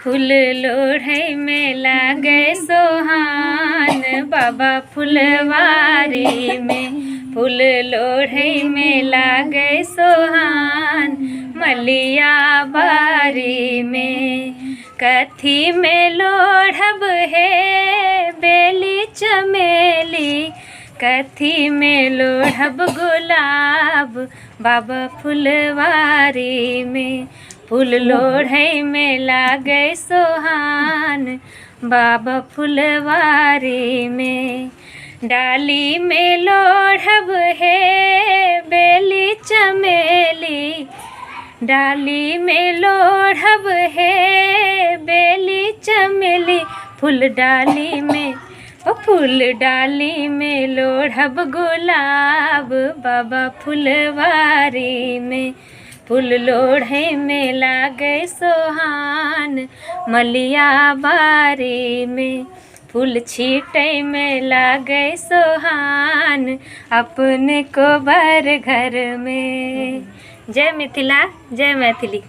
फूल लोढ़ई में लागे सोहान बाबा फुलवारी में। फूल लोढ़ई में लागे सोहान मलिया बारी में। कथी में लोढ़ब है बेली चमेली, कथी में लोढ़ब गुलाब बाबा फुलवारी में। फूल लोढ़ई में लागे सोहान बाबा फुलवारी में। डाली में लोढ़ब है बेली चमेली, डाली में लोढ़ब है बेली चमेली। फूल डाली में फूल डाली में लोढ़ब गुलाब बाबा फुलवारी में। फूल लोढ़ई में लागे सोहान मलिया बारी में। फूल छीटई में लागे सोहान अपने को बर घर में। जय मिथिला, जय मैथिली।